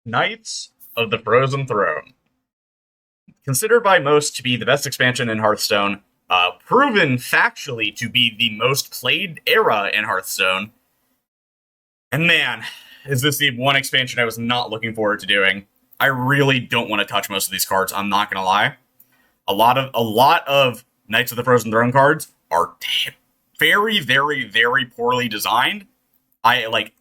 Knights of the Frozen Throne. Considered by most to be the best expansion in Hearthstone, proven factually to be the most played era in Hearthstone. And man, is this the one expansion I was not looking forward to doing. I really don't want to touch most of these cards, I'm not gonna lie. A lot of Knights of the Frozen Throne cards are very, very, very poorly designed. I like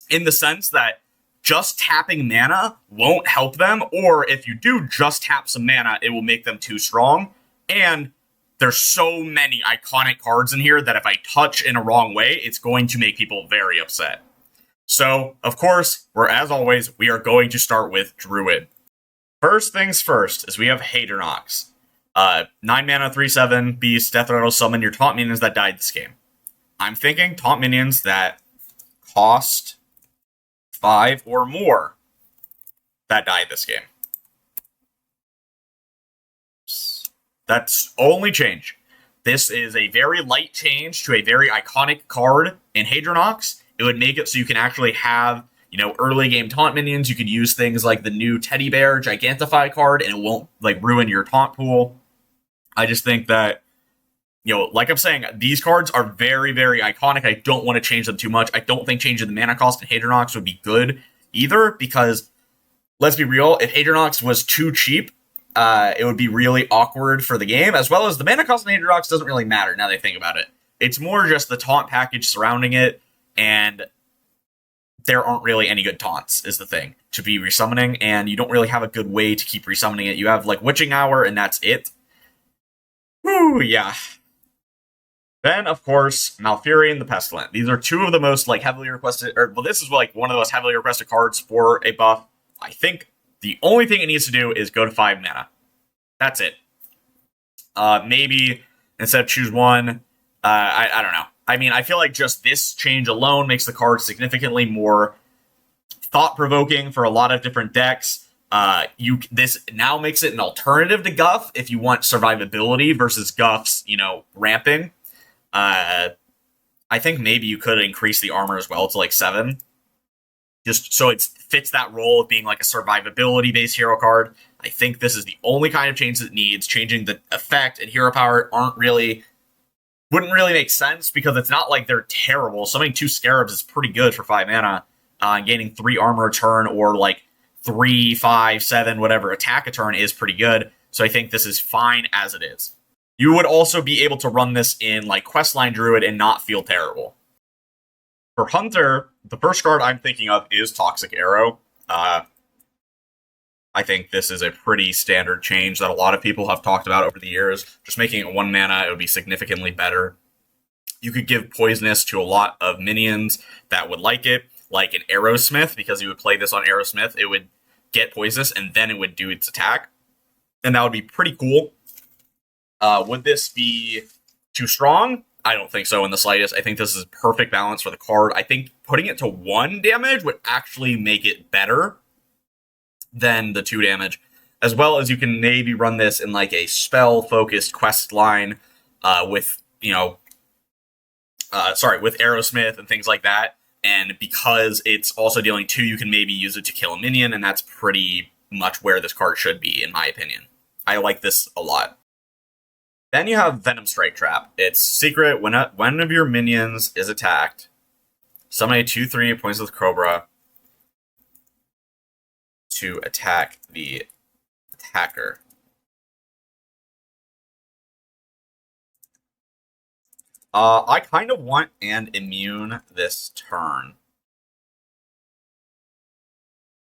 in the sense that just tapping mana won't help them, or if you do just tap some mana, it will make them too strong. And there's so many iconic cards in here that if I touch in a wrong way, it's going to make people very upset. So, of course, as always, we are going to start with Druid. First things first is we have Hadronox. 9 mana, 3/7, beast, death rattle, summon your taunt minions that died this game. I'm thinking taunt minions that cost 5 or more that died this game. That's only change. This is a very light change to a very iconic card in Hadronox. It would make it so you can actually have, early game taunt minions. You could use things like the new Teddy Bear Gigantify card, and it won't ruin your taunt pool. I just think that, like I'm saying, these cards are very, very iconic. I don't want to change them too much. I don't think changing the mana cost in Hadronox would be good either, because let's be real, if Hadronox was too cheap, it would be really awkward for the game, as well as the mana cost in Hadronox doesn't really matter now that I think about it. It's more just the taunt package surrounding it, and there aren't really any good taunts, is the thing, to be resummoning, and you don't really have a good way to keep resummoning it. You have, Witching Hour, and that's it. Whew, yeah. Then, of course, Malfurion the Pestilent. These are two of the most, heavily requested, this is, one of the most heavily requested cards for a buff. I think the only thing it needs to do is go to 5 mana. That's it. Maybe, instead of choose one, I don't know. I mean, I feel like just this change alone makes the card significantly more thought-provoking for a lot of different decks. This now makes it an alternative to Guff if you want survivability versus Guff's, ramping. I think maybe you could increase the armor as well to 7. Just so it fits that role of being a survivability-based hero card. I think this is the only kind of change that it needs. Changing the effect and hero power wouldn't really make sense, because it's not like they're terrible. Summoning 2 Scarabs is pretty good for 5 mana. And gaining 3 armor a turn, or 3, 5, 7, whatever attack a turn is pretty good. So I think this is fine as it is. You would also be able to run this in Questline Druid and not feel terrible. For Hunter, the first card I'm thinking of is Toxic Arrow. I think this is a pretty standard change that a lot of people have talked about over the years. Just making it 1 mana, it would be significantly better. You could give Poisonous to a lot of minions that would like it, like an Aerosmith, because you would play this on Aerosmith. It would get Poisonous, and then it would do its attack. And that would be pretty cool. Would this be too strong? I don't think so in the slightest. I think this is perfect balance for the card. I think putting it to 1 damage would actually make it better than the 2 damage, as well as you can maybe run this in a spell-focused quest line with Aerosmith and things like that. And because it's also dealing 2, you can maybe use it to kill a minion, and that's pretty much where this card should be, in my opinion. I like this a lot. Then you have Venom Strike Trap. It's secret. When one of your minions is attacked, summon a 2/3 Poisonous Cobra to attack the attacker. I kind of want an immune this turn.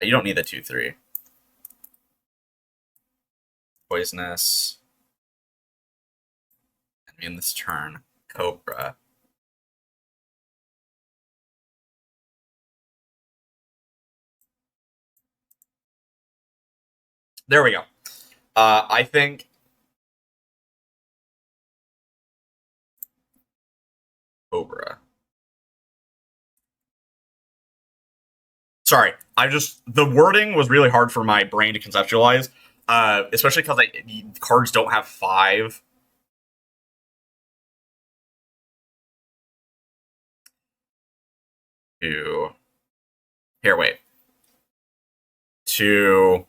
You don't need the 2/3. Poisonous. Immune this turn. Cobra. There we go. I think Cobra. Sorry, the wording was really hard for my brain to conceptualize, especially because cards don't have 5. Here, wait. to...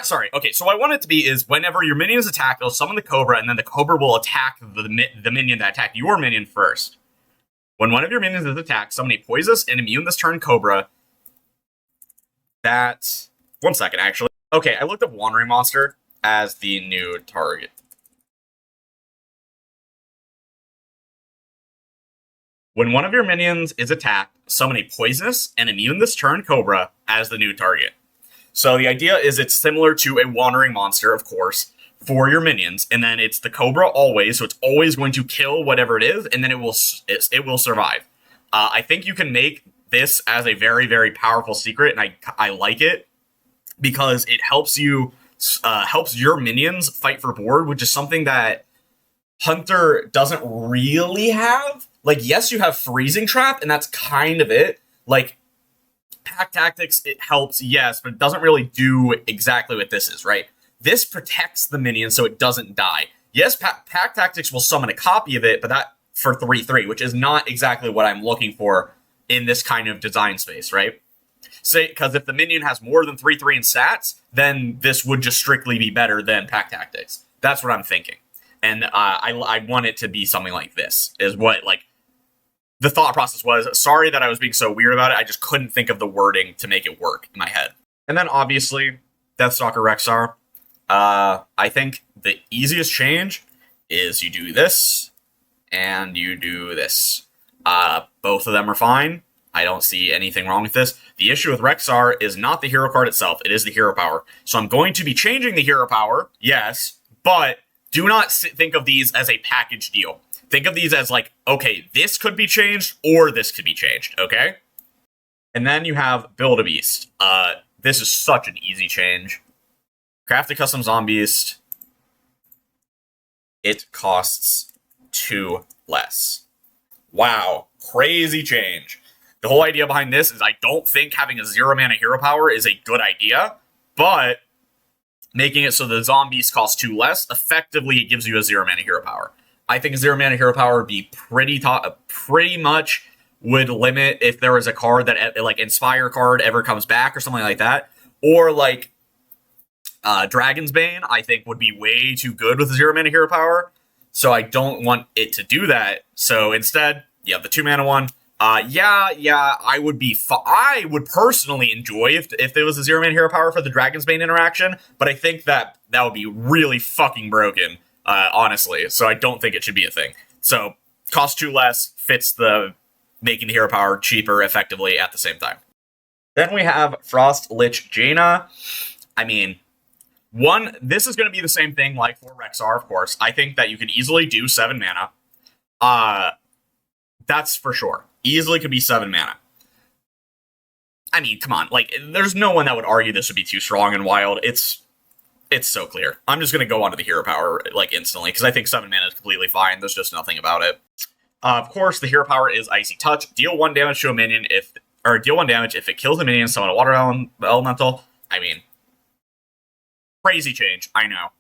Sorry. Okay, so what I want it to be is whenever your minions attack, they'll summon the Cobra, and then the Cobra will attack the minion that attacked your minion first. When one of your minions is attacked, summon a poisonous and immune this turn Cobra. That... One second, actually. Okay, I looked up Wandering Monster as the new target. When one of your minions is attacked, summon a poisonous and immune this turn Cobra as the new target. So the idea is it's similar to a Wandering Monster, of course, for your minions, and then it's the Cobra always, so it's always going to kill whatever it is, and then it will survive. I think you can make this as a very, very powerful secret, and I like it because it helps you helps your minions fight for board, which is something that Hunter doesn't really have. Like, yes, you have Freezing Trap, and that's kind of it. Like, Pack Tactics, it helps, yes, but it doesn't really do exactly what this is, right? This protects the minion so it doesn't die. Yes, Pack Tactics will summon a copy of it, but that for 3/3, which is not exactly what I'm looking for in this kind of design space, right? Say, because if the minion has more than 3/3 in stats, then this would just strictly be better than Pack Tactics. That's what I'm thinking. And I want it to be something like this, is what, like, the thought process was. Sorry that I was being so weird about it. I just couldn't think of the wording to make it work in my head. And then, obviously, Deathstalker Rexxar. I think the easiest change is you do this, and you do this. Both of them are fine. I don't see anything wrong with this. The issue with Rexxar is not the hero card itself. It is the hero power. So I'm going to be changing the hero power, yes, but do not think of these as a package deal. Think of these as like, okay, this could be changed or this could be changed, okay? And then you have Build-A-Beast. This is such an easy change. Craft a custom Zombeast. It costs 2 less. Wow, crazy change. The whole idea behind this is I don't think having a 0-mana hero power is a good idea, but making it so the Zombeast costs 2 less, effectively it gives you a 0-mana hero power. I think a 0-mana hero power would be pretty much would limit if there was a card that, like, Inspire card ever comes back or something like that. Or, like, Dragon's Bane, I think, would be way too good with a 0-mana hero power. So I don't want it to do that. So instead, yeah, the 2-mana one. I would personally enjoy if there was a 0-mana hero power for the Dragon's Bane interaction, but I think that would be really fucking broken, honestly. So I don't think it should be a thing. So, cost 2 less, fits the making the hero power cheaper effectively at the same time. Then we have Frost Lich Jaina. I mean, this is going to be the same thing like for Rexxar, of course. I think that you can easily do 7 mana. That's for sure. Easily could be 7 mana. I mean, come on. Like, there's no one that would argue this would be too strong and wild. It's so clear. I'm just going to go onto the hero power, like, instantly, because I think 7 mana is completely fine. There's just nothing about it. Of course, the hero power is Icy Touch. Deal 1 damage to a minion deal 1 damage if it kills a minion, summon a water elemental. I mean, crazy change, I know.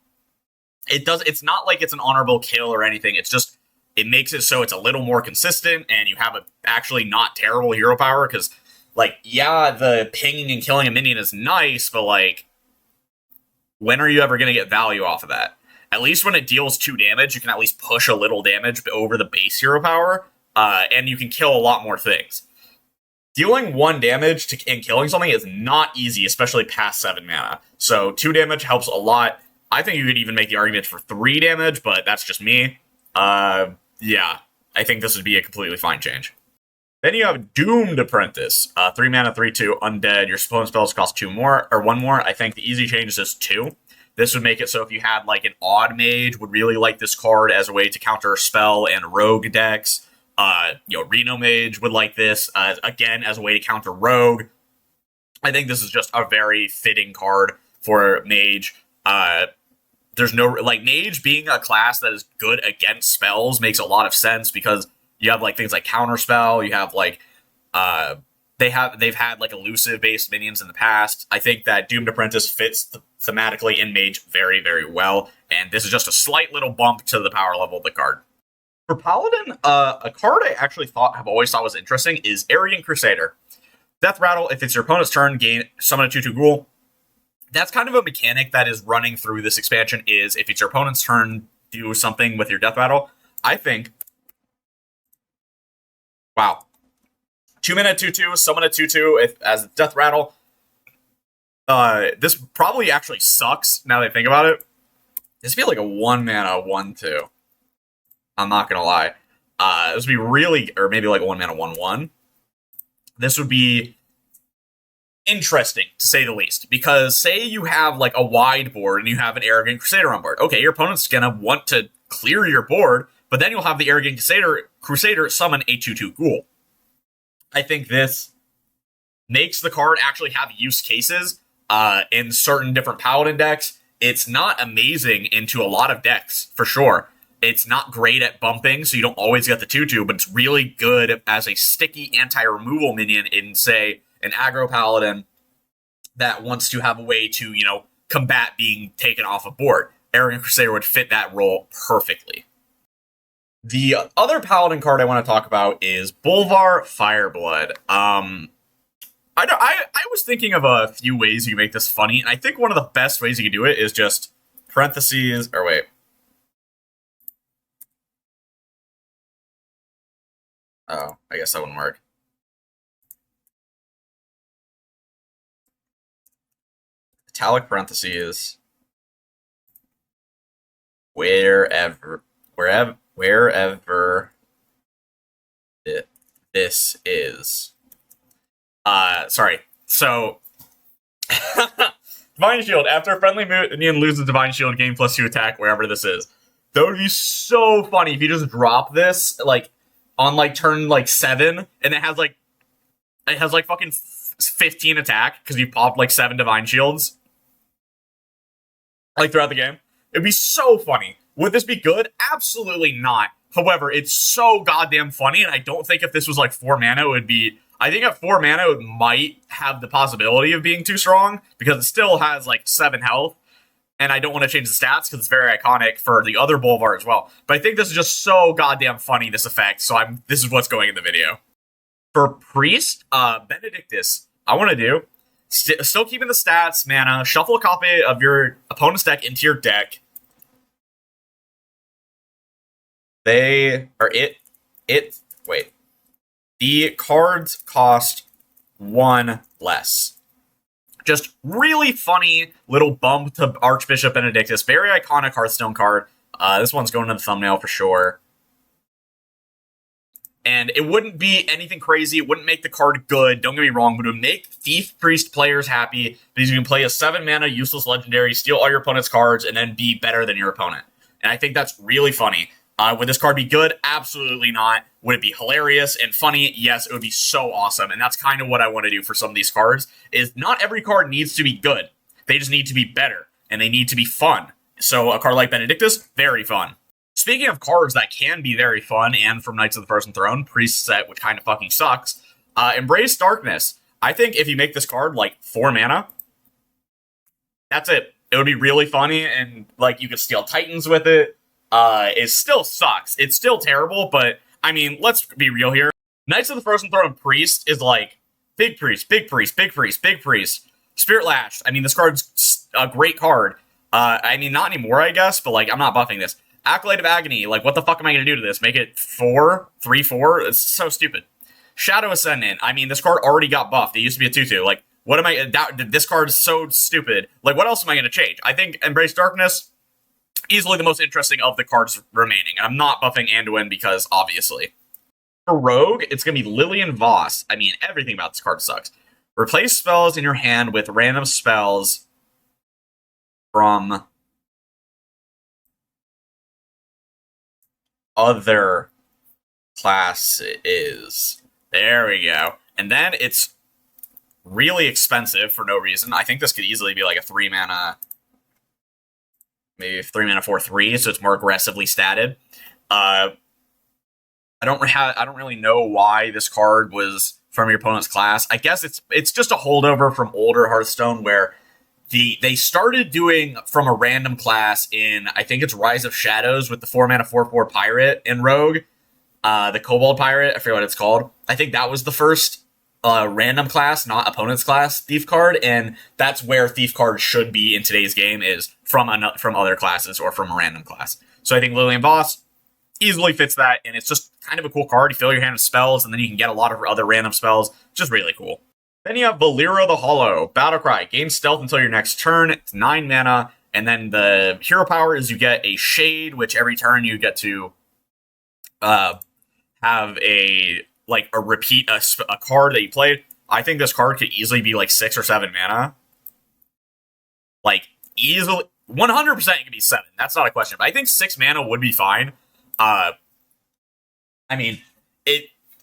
It's not like it's an honorable kill or anything. It's just, it makes it so it's a little more consistent, and you have a actually not terrible hero power, because, like, yeah, the pinging and killing a minion is nice, but, like, when are you ever going to get value off of that? At least when it deals 2 damage, you can at least push a little damage over the base hero power, and you can kill a lot more things. Dealing 1 damage and killing something is not easy, especially past 7 mana. So 2 damage helps a lot. I think you could even make the argument for 3 damage, but that's just me. Yeah, I think this would be a completely fine change. Then you have Doomed Apprentice. 3 mana, 3/2, undead. Your opponent's spells cost 1 more. I think the easy change is just 2. This would make it so if you had, like, an odd mage, would really like this card as a way to counter spell and rogue decks. Reno Mage would like this, again, as a way to counter rogue. I think this is just a very fitting card for mage. There's no, like, mage being a class that is good against spells makes a lot of sense, because you have, like, things like counterspell, you have, like, they've had, like, elusive based minions in the past. I think that Doomed Apprentice fits thematically in mage very, very well, and this is just a slight little bump to the power level of the card. For Paladin, a card I actually have always thought was interesting is Arrogant Crusader. Death Rattle, if it's your opponent's turn, gain summon a 2/2 ghoul. That's kind of a mechanic that is running through this expansion, is if it's your opponent's turn, do something with your Death Rattle. I think, wow. 2-mana 2/2, summon a 2/2 as Death Rattle. This probably actually sucks, now that I think about it. This feels like a 1-mana 1/2. I'm not gonna lie. This would be really, or maybe like a 1-mana 1/1. This would be interesting, to say the least, because say you have like a wide board and you have an Arrogant Crusader on board. Okay, your opponent's gonna want to clear your board, but then you'll have the Arrogant Crusader summon a 2/2 ghoul. I think this makes the card actually have use cases in certain different Paladin decks. It's not amazing into a lot of decks, for sure. It's not great at bumping, so you don't always get the 2/2, but it's really good as a sticky anti-removal minion in, say, an aggro Paladin that wants to have a way to, combat being taken off a board. Arrogant Crusader would fit that role perfectly. The other Paladin card I want to talk about is Bolvar Fireblood. I was thinking of a few ways you can make this funny, and I think one of the best ways you can do it is just parentheses, or wait. Oh, I guess that wouldn't work. Italic parentheses. Wherever this is. Sorry. So, Divine Shield. After a friendly minion loses Divine Shield, gain +2 attack wherever this is. That would be so funny if you just drop this, on turn 7, and it has fucking 15 attack because you popped 7 Divine Shields throughout the game. It'd be so funny. Would this be good? Absolutely not. However, it's so goddamn funny, and I don't think if this was 4 mana, it would be. I think at 4 mana, it might have the possibility of being too strong because it still has 7 health. And I don't want to change the stats because it's very iconic for the other Bolvar as well. But I think this is just so goddamn funny, this effect. So this is what's going in the video. For Priest, Benedictus, I want to do, still keeping the stats, mana, shuffle a copy of your opponent's deck into your deck. Wait. The cards cost 1 less. Just really funny little bump to Archbishop Benedictus. Very iconic Hearthstone card. This one's going in the thumbnail for sure. And it wouldn't be anything crazy. It wouldn't make the card good. Don't get me wrong, but it would make Thief Priest players happy because you can play a 7-mana useless legendary, steal all your opponent's cards, and then be better than your opponent. And I think that's really funny. Would this card be good? Absolutely not. Would it be hilarious and funny? Yes, it would be so awesome. And that's kind of what I want to do for some of these cards, is not every card needs to be good. They just need to be better, and they need to be fun. So a card like Benedictus, very fun. Speaking of cards that can be very fun, and from Knights of the Frozen Throne, Priest set, which kind of fucking sucks, Embrace Darkness. I think if you make this card 4 mana, that's it. It would be really funny, and you could steal Titans with it. It still sucks. It's still terrible, but, let's be real here. Knights of the Frozen Throne Priest is Big Priest, Big Priest, Big Priest, Big Priest, Spirit Lash. This card's a great card. Not anymore, I guess, but, I'm not buffing this. Acolyte of Agony, what the fuck am I going to do to this? Make it 4? 3/4? It's so stupid. Shadow Ascendant, this card already got buffed. It used to be a 2/2. What am I... This card is so stupid. What else am I going to change? I think Embrace Darkness, easily the most interesting of the cards remaining. And I'm not buffing Anduin because, obviously. For Rogue, it's going to be Lillian Voss. Everything about this card sucks. Replace spells in your hand with random spells from other classes. There we go. And then it's really expensive for no reason. I think this could easily be a 3 mana... Maybe 3 mana 4/3, so it's more aggressively statted. I don't really know why this card was from your opponent's class. I guess it's just a holdover from older Hearthstone where they started doing from a random class in, I think it's Rise of Shadows with the 4-mana 4/4 pirate and rogue, the Kobold pirate. I forget what it's called. I think that was the first random class, not opponent's class, thief card, and that's where thief cards should be in today's game, is from other classes or from a random class. So I think Lillian Voss easily fits that, and it's just kind of a cool card. You fill your hand with spells, and then you can get a lot of other random spells. Just really cool. Then you have Valera the Hollow. Battlecry. Gain stealth until your next turn. It's 9 mana, and then the hero power is you get a Shade, which every turn you get to have a repeat a card that you played. I think this card could easily be like 6 or 7 mana. Like, easily, 100% it could be 7. That's not a question. But I think 6 mana would be fine. I mean,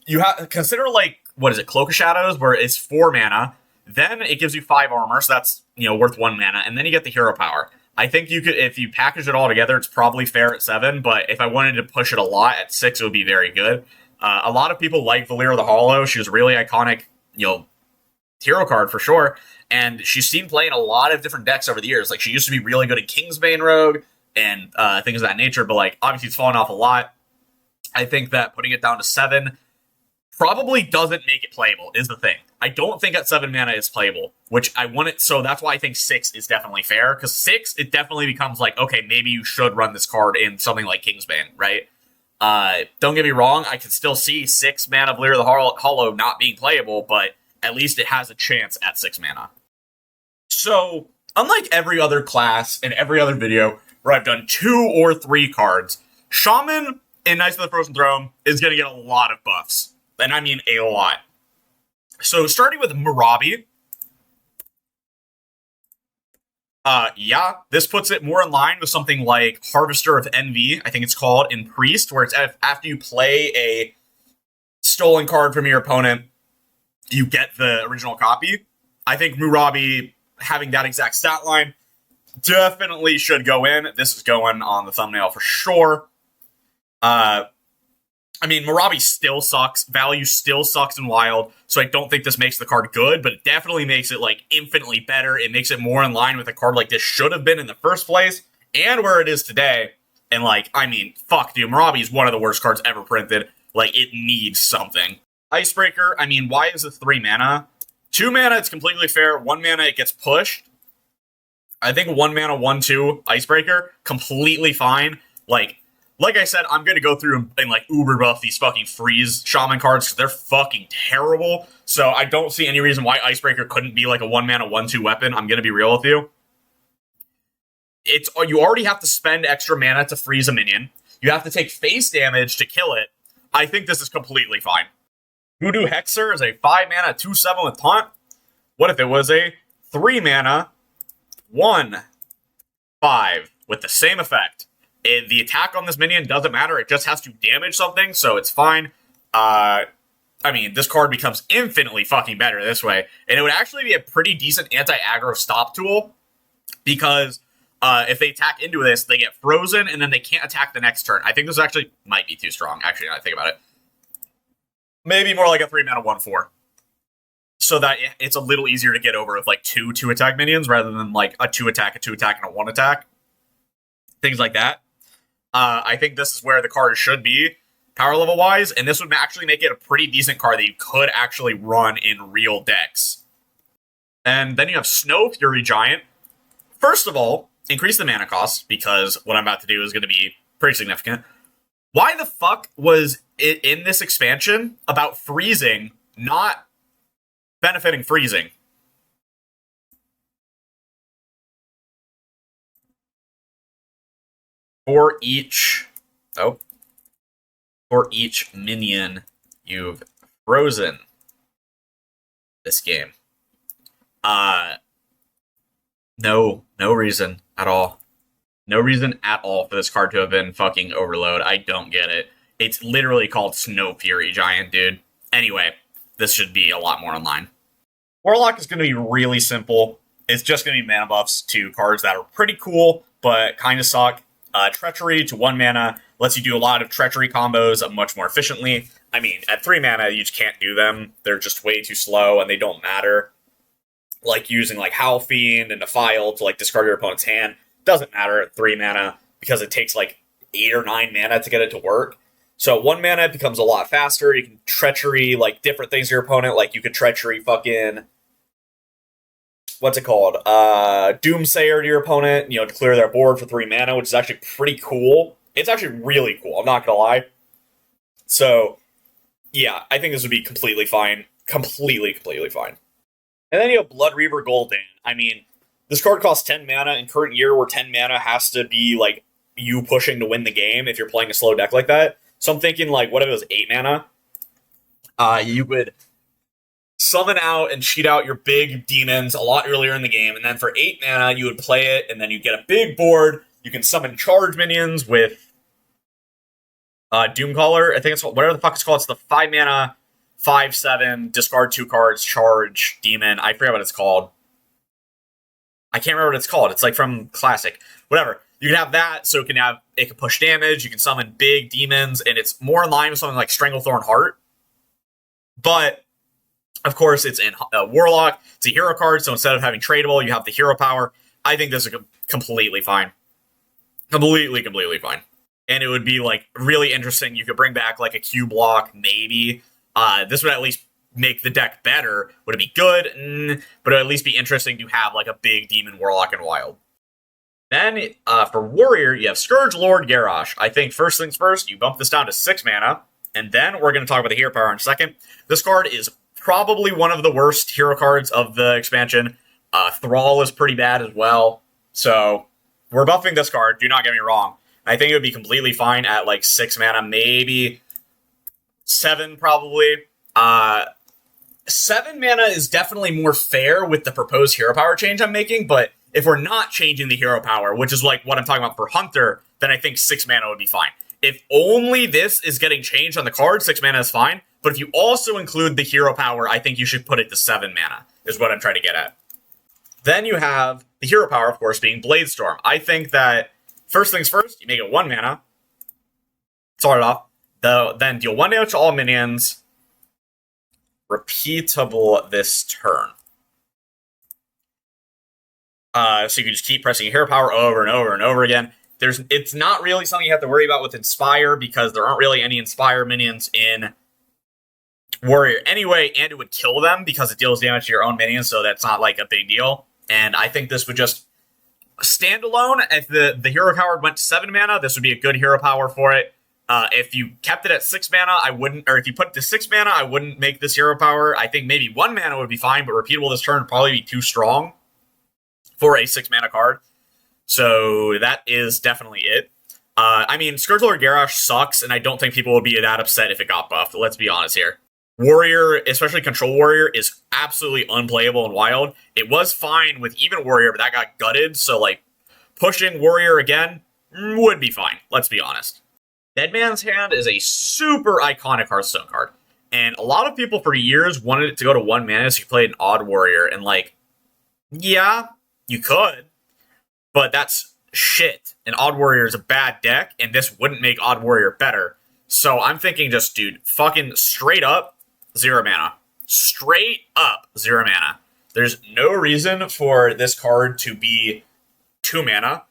you have consider like, what is it, Cloak of Shadows, where it's 4 mana. Then it gives you 5 armor, so that's, worth 1 mana, and then you get the hero power. I think you could, if you package it all together, it's probably fair at 7, but if I wanted to push it a lot at 6, it would be very good. A lot of people like Valera the Hollow. She was a really iconic, hero card for sure, and she's seen play in a lot of different decks over the years. Like, she used to be really good in Kingsbane Rogue and things of that nature, but like, obviously it's fallen off a lot. I think that putting it down to 7 probably doesn't make it playable, is the thing. I don't think at 7 mana it's playable, which I want it, so that's why I think 6 is definitely fair, because 6, it definitely becomes like, okay, maybe you should run this card in something like Kingsbane, right? Don't get me wrong, I can still see 6 mana Valera the Hollow not being playable, but at least it has a chance at 6 mana. So, unlike every other class and every other video where I've done 2 or 3 cards, Shaman in Knights of the Frozen Throne is going to get a lot of buffs. And I mean a lot. So, starting with Murabi. This puts it more in line with something like Harvester of Envy, I think it's called, in Priest, where it's after you play a stolen card from your opponent, you get the original copy. I think Murabi, having that exact stat line, definitely should go in. This is going on the thumbnail for sure. I mean, Murabi still sucks. Value still sucks in Wild, so I don't think this makes the card good, but it definitely makes it, like, infinitely better. It makes it more in line with a card like this should have been in the first place, and where it is today. And, like, I mean, fuck, dude, Murabi is one of the worst cards ever printed. Like, it needs something. Icebreaker, I mean, why is it 3 mana? 2 mana, it's completely fair. 1 mana, it gets pushed. I think 1 mana, 1/2 Icebreaker, completely fine. Like I said, I'm going to go through and like uber buff these fucking freeze shaman cards because they're fucking terrible. So I don't see any reason why Icebreaker couldn't be like a 1 mana 1/2 weapon. I'm going to be real with you. You already have to spend extra mana to freeze a minion. You have to take face damage to kill it. I think this is completely fine. Voodoo Hexer is a 5 mana 2/7 with taunt. What if it was a 3 mana 1/5 with the same effect? The attack on this minion doesn't matter. It just has to damage something, so it's fine. I mean, this card becomes infinitely fucking better this way. And it would actually be a pretty decent anti-aggro stop tool, because if they attack into this, they get frozen, and then they can't attack the next turn. I think this actually might be too strong, actually, now I think about it. Maybe more like a 3 mana 1/4. So that it's a little easier to get over with like 2 2-attack minions, rather than like a 2-attack, a 2-attack, and a 1-attack. Things like that. I think this is where the card should be, power level wise, and this would actually make it a pretty decent card that you could actually run in real decks. And then you have Snow Fury Giant. First of all, increase the mana cost, because what I'm about to do is going to be pretty significant. Why the fuck was it in this expansion about freezing not benefiting freezing? For each minion you've frozen this game. No reason at all. No reason at all for this card to have been fucking overload. I don't get it. It's literally called Snow Fury Giant, dude. Anyway, this should be a lot more in line. Warlock is going to be really simple. It's just going to be mana buffs to cards that are pretty cool, but kind of suck. Treachery to 1 mana lets you do a lot of treachery combos much more efficiently. I mean, at 3 mana, you just can't do them. They're just way too slow, and they don't matter. like using like Howl Fiend and Defile to like discard your opponent's hand. Doesn't matter at 3 mana because it takes like 8 or 9 mana to get it to work. So 1 mana it becomes a lot faster. You can treachery like different things to your opponent. Like you could treachery fucking what's it called? Doomsayer to your opponent, to clear their board for 3 mana, which is actually pretty cool. It's actually really cool, I'm not gonna lie. So yeah, I think this would be completely fine. Completely fine. And then you have Blood Reaver Gul'dan. I mean, this card costs 10 mana in current year where 10 mana has to be like you pushing to win the game if you're playing a slow deck like that. So I'm thinking like, what if it was 8 mana? You would summon out and cheat out your big demons a lot earlier in the game, and then for 8 mana, you would play it, and then you get a big board. You can summon charge minions with Doomcaller. I think it's whatever the fuck it's called. It's the 5 mana, 5/7, discard 2 cards, charge demon. I forget what it's called. I can't remember what it's called. It's like from Classic. Whatever. You can have that, so it can push damage. You can summon big demons, and it's more in line with something like Stranglethorn Heart. But of course, it's in Warlock. It's a hero card, so instead of having tradable, you have the hero power. I think this is completely fine. Completely fine. And it would be, like, really interesting. You could bring back, like, a Q block, maybe. This would at least make the deck better. Would it be good? But it would at least be interesting to have, like, a big demon Warlock in Wild. Then, for Warrior, you have Scourge Lord Garrosh. I think first things first, you bump this down to 6 mana. And then we're going to talk about the hero power in a second. This card is probably one of the worst hero cards of the expansion. Thrall is pretty bad as well. So we're buffing this card, do not get me wrong. I think it would be completely fine at like 6 mana, maybe 7 probably. 7 mana is definitely more fair with the proposed hero power change I'm making, but if we're not changing the hero power, which is like what I'm talking about for Hunter, then I think 6 mana would be fine. If only this is getting changed on the card, 6 mana is fine. But if you also include the hero power, I think you should put it to 7 mana, is what I'm trying to get at. Then you have the hero power, of course, being Bladestorm. I think that, first things first, you make it 1 mana. Start it off. Then deal 1 damage to all minions. Repeatable this turn. So you can just keep pressing hero power over and over and over again. It's not really something you have to worry about with Inspire, because there aren't really any Inspire minions in Warrior anyway, and it would kill them because it deals damage to your own minions, so that's not like a big deal. And I think this would just stand alone. If the hero power went to 7 mana, this would be a good hero power for it. If you kept it at 6 mana, I wouldn't, or if you put it to 6 mana, I wouldn't make this hero power. I think maybe 1 mana would be fine, but repeatable this turn would probably be too strong for a 6 mana card. So that is definitely it. I mean, Scourge Lord Garrosh sucks, and I don't think people would be that upset if it got buffed. Let's be honest here. Warrior, especially Control Warrior, is absolutely unplayable in Wild. It was fine with even Warrior, but that got gutted, so, like, pushing Warrior again would be fine. Let's be honest. Dead Man's Hand is a super iconic Hearthstone card, and a lot of people for years wanted it to go to 1 mana so you played an Odd Warrior, and, like, yeah, you could, but that's shit. An Odd Warrior is a bad deck, and this wouldn't make Odd Warrior better. So I'm thinking just, dude, fucking straight up, 0 mana. Straight up, 0 mana. There's no reason for this card to be 2 mana.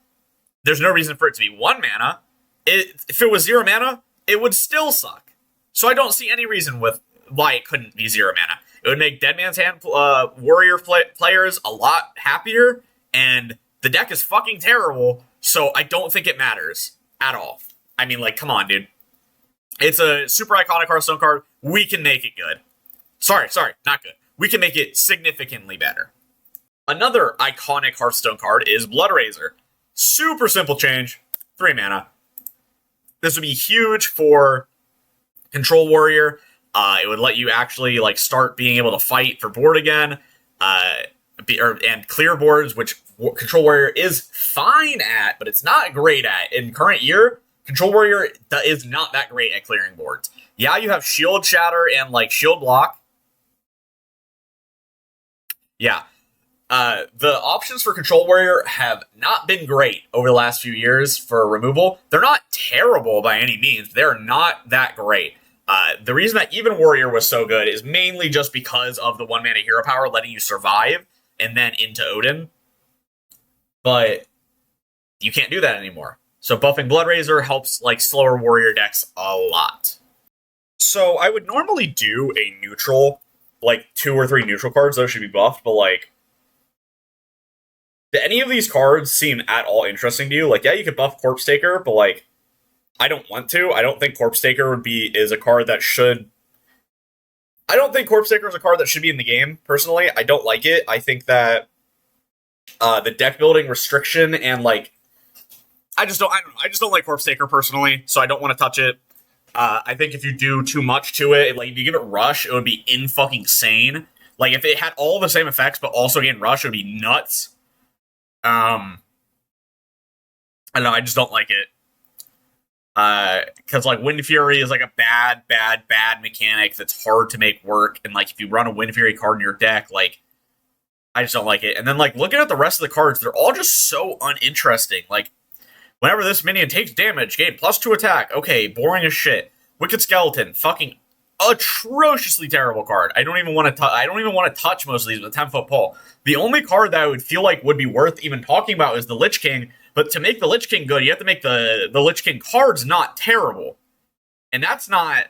There's no reason for it to be 1 mana. If it was 0 mana, it would still suck. So I don't see any reason why it couldn't be 0 mana. It would make Dead Man's Hand Warrior players a lot happier, and the deck is fucking terrible, so I don't think it matters at all. I mean, like, come on, dude. It's a super iconic Hearthstone card. We can make it good. Sorry, not good. We can make it significantly better. Another iconic Hearthstone card is Bloodrazor. Super simple change. 3 mana. This would be huge for Control Warrior. It would let you actually, like, start being able to fight for board again. And clear boards, which Control Warrior is fine at, but it's not great at. In current year, Control Warrior is not that great at clearing boards. Yeah, you have Shield Shatter and, like, Shield Block. Yeah. The options for Control Warrior have not been great over the last few years for removal. They're not terrible by any means. They're not that great. The reason that even Warrior was so good is mainly just because of the 1 mana hero power letting you survive. and then into Odin. But you can't do that anymore. So buffing Bloodrazor helps like slower warrior decks a lot. So I would normally do a neutral, like 2 or 3 neutral cards. Those should be buffed, but like, do any of these cards seem at all interesting to you? Like, yeah, you could buff Corpse Taker, but like, I don't want to. I don't think Corpse Taker is a card that should. I don't think Corpse Taker is a card that should be in the game. Personally, I don't like it. I think that the deck building restriction and like, I don't know. I just don't like Corpse Taker personally, so I don't want to touch it. I think if you do too much to it, like if you give it Rush, it would be in-fucking-sane. Like if it had all the same effects but also gained Rush, it would be nuts. I don't know. I just don't like it. Because like Wind Fury is like a bad mechanic that's hard to make work, and like if you run a Wind Fury card in your deck, like I just don't like it. And then like looking at the rest of the cards, they're all just so uninteresting. Like whenever this minion takes damage, gain +2 attack. Okay, boring as shit. Wicked Skeleton, fucking atrociously terrible card. I don't even want to touch most of these with a 10-foot pole. The only card that I would feel like would be worth even talking about is the Lich King. But to make the Lich King good, you have to make the Lich King cards not terrible. And that's not.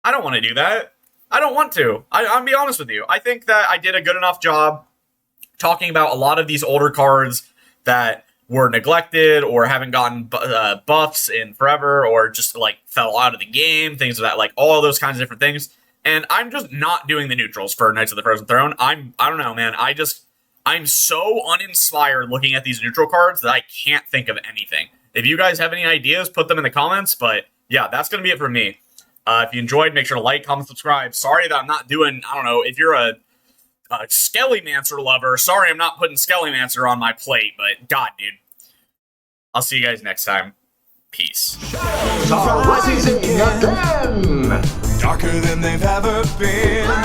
I don't want to do that. I don't want to. I'll be honest with you. I think that I did a good enough job talking about a lot of these older cards that were neglected or haven't gotten buffs in forever or just like fell out of the game, things of that, like all of those kinds of different things. And I'm just not doing the neutrals for Knights of the Frozen Throne. I don't know, man. I'm so uninspired looking at these neutral cards that I can't think of anything. If you guys have any ideas, put them in the comments. But yeah, that's going to be it from me. If you enjoyed, make sure to like, comment, subscribe. Sorry that I'm not doing, I don't know, if you're a Skellymancer lover, sorry I'm not putting Skellymancer on my plate, but God, dude. I'll see you guys next time. Peace. Shadows are rising again! Darker than they've ever been.